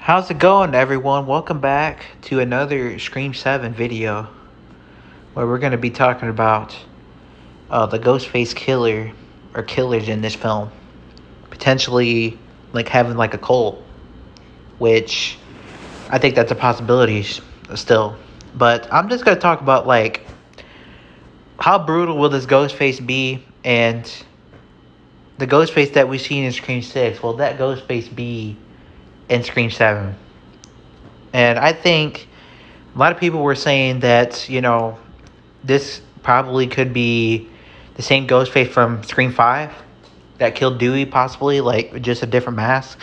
How's it going, everyone? Welcome back to another Scream 7 video where we're going to be talking about the Ghostface killer or killers in this film. Potentially like having like a cult, which I think that's a possibility still. But I'm just going to talk about like how brutal will this Ghostface be, and the Ghostface that we've seen in Scream 6, will that Ghostface be in Scream 7? And I think a lot of people were saying that, this probably could be the same Ghostface from Scream 5 that killed Dewey, possibly, like just a different mask,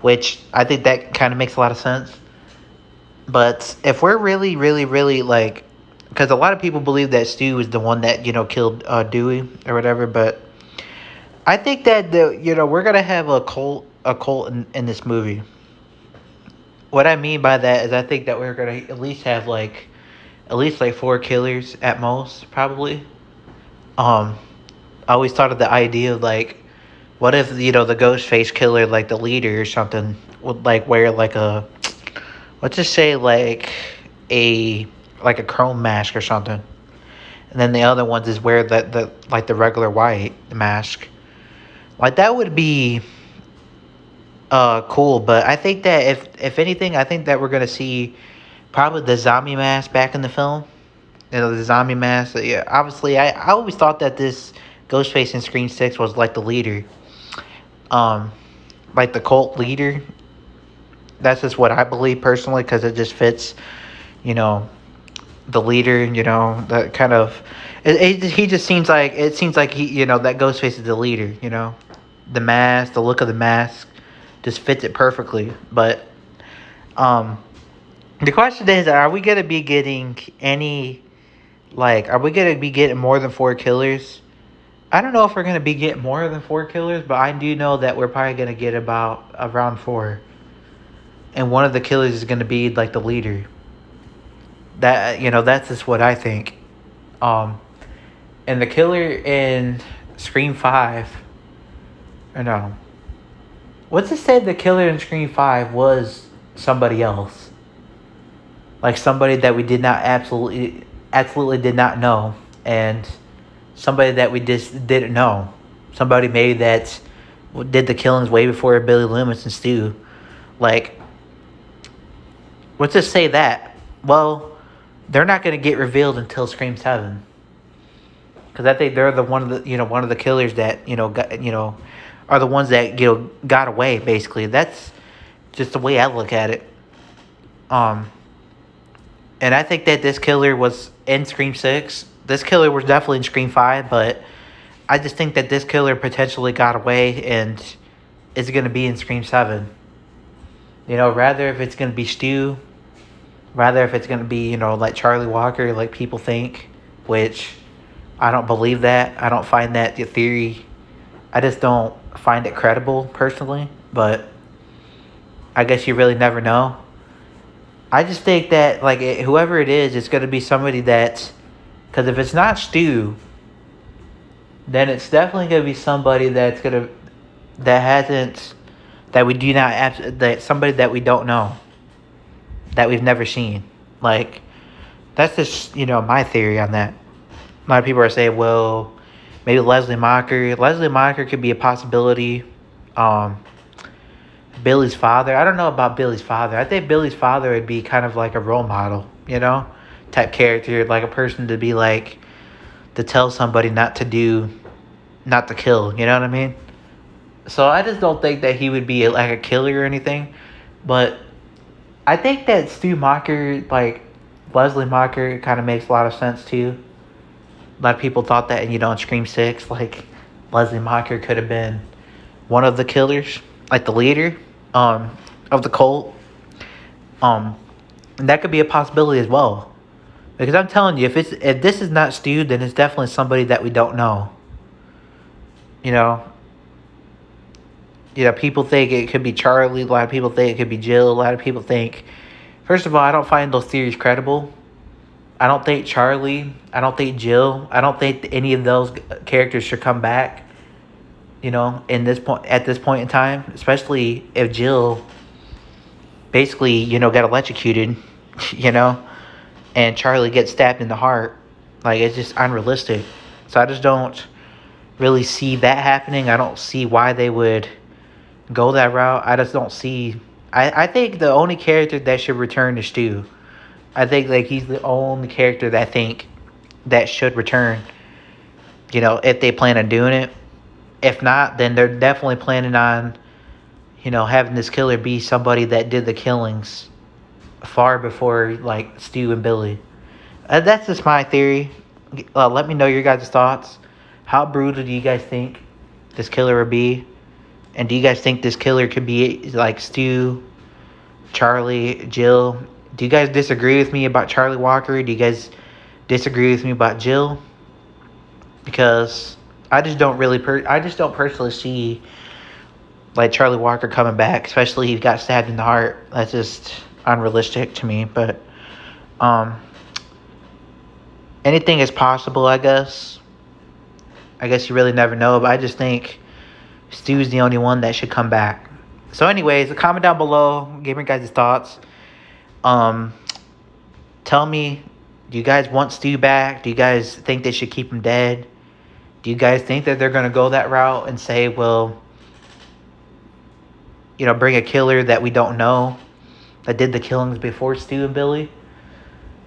which I think that kind of makes a lot of sense. But if we're really, really, really like, because a lot of people believe that Stu is the one that, killed Dewey or whatever, but I think that, we're going to have a cult in this movie. What I mean by that is I think that we're going to at least have at least like four killers at most, probably. I always thought of the idea of like, what if the Ghostface killer, like the leader or something, would like wear like a, let's just say a like a chrome mask or something, and then the other ones is wear the regular white mask. Like that would be cool, but I think that if anything, I think that we're gonna see probably the zombie mask back in the film. The zombie mask. Yeah, obviously, I always thought that this Ghostface in Scream 6 was like the leader, um, like the cult leader. That's just what I believe personally, because it just fits, you know, the leader. That kind of. He just seems like he, that Ghostface is the leader. The mask, the look of the mask, just fits it perfectly. But, the question is, are we gonna be getting any? Like, are we going to be getting more than four killers? I don't know if we're going to be getting more than four killers, but I do know that we're probably going to get about around four. And one of the killers is going to be, like, the leader. That's just what I think. And the killer in Scream 5, or no. What's it say the killer in Scream 5 was somebody else? Like, somebody that we did not absolutely did not know, and somebody that we just didn't know, somebody maybe that did the killings way before Billy Loomis and Stu. Like, let's just say that. Well, they're not going to get revealed until Scream 7, because I think they're the one of the killers that are the ones that got away. Basically, that's just the way I look at it. And I think that this killer was in Scream 6. This killer was definitely in Scream 5, but I just think that this killer potentially got away and is going to be in Scream 7. Rather if it's going to be Stu, rather if it's going to be, like Charlie Walker, like people think, which I don't believe that. I don't find that the theory. I just don't find it credible, personally, but I guess you really never know. I just think that, whoever it is, it's going to be somebody that's... Because if it's not Stu, then it's definitely going to be somebody that's going to... That hasn't... That we do not... That somebody that we don't know. That we've never seen. That's just, my theory on that. A lot of people are saying, well, maybe Leslie Mocker. Leslie Mocker could be a possibility. Billy's father. I don't know about Billy's father. I think Billy's father would be kind of like a role model, type character, like a person to be like, to tell somebody not to kill, you know what I mean? So I just don't think that he would be like a killer or anything, but I think that Stu Macher, like Leslie Mocker, kind of makes a lot of sense too. A lot of people thought that, in Scream 6, like Leslie Mocker could have been one of the killers, like the leader of the cult. And that could be a possibility as well. Because I'm telling you, if this is not Stu, then it's definitely somebody that we don't know. People think it could be Charlie. A lot of people think it could be Jill. A lot of people think... First of all, I don't find those theories credible. I don't think Charlie. I don't think Jill. I don't think any of those characters should come back. At this point in time, especially if Jill basically, got electrocuted, you know, and Charlie gets stabbed in the heart. Like, it's just unrealistic. So I just don't really see that happening. I don't see why they would go that route. I just don't see. I think the only character that should return is Stu. I think like he's the only character that I think that should return. If they plan on doing it. If not, then they're definitely planning on, having this killer be somebody that did the killings far before like Stu and Billy. That's just my theory. Let me know your guys' thoughts. How brutal do you guys think this killer would be? And do you guys think this killer could be like Stu, Charlie, Jill? Do you guys disagree with me about Charlie Walker? Do you guys disagree with me about Jill? Because I just don't personally see like Charlie Walker coming back, especially he got stabbed in the heart. That's just unrealistic to me. But anything is possible, I guess. I guess you really never know, but I just think Stu's the only one that should come back. So anyways, comment down below. Give me guys' thoughts. Tell me, do you guys want Stu back? Do you guys think they should keep him dead? Do you guys think that they're going to go that route and say, well, bring a killer that we don't know that did the killings before Stu and Billy?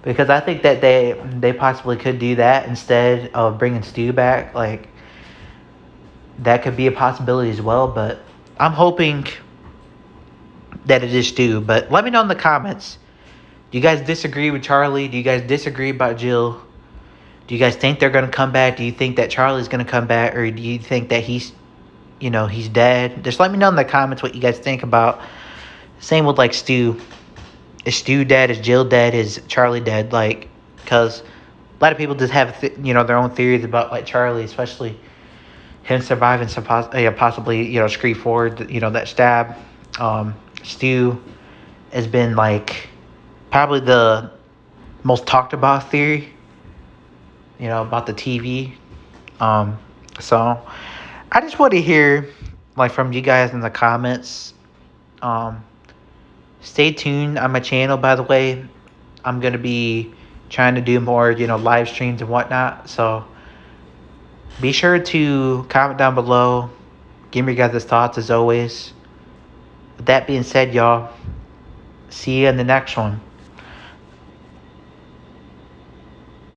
Because I think that they possibly could do that instead of bringing Stu back. Like, that could be a possibility as well. But I'm hoping that it is Stu. But let me know in the comments. Do you guys disagree with Charlie? Do you guys disagree about Jill? Do you guys think they're going to come back? Do you think that Charlie's going to come back? Or do you think that he's dead? Just let me know in the comments what you guys think about. Same with, like, Stu. Is Stu dead? Is Jill dead? Is Charlie dead? Like, because a lot of people just have, their own theories about, like, Charlie, especially him surviving possibly, Scream 4, that stab. Stu has been, like, probably the most talked about theory, about the TV. So I just want to hear, like, from you guys in the comments. Stay tuned on my channel, by the way. I'm going to be trying to do more, live streams and whatnot. So be sure to comment down below. Give me your guys' thoughts as always. With that being said, y'all, see you in the next one.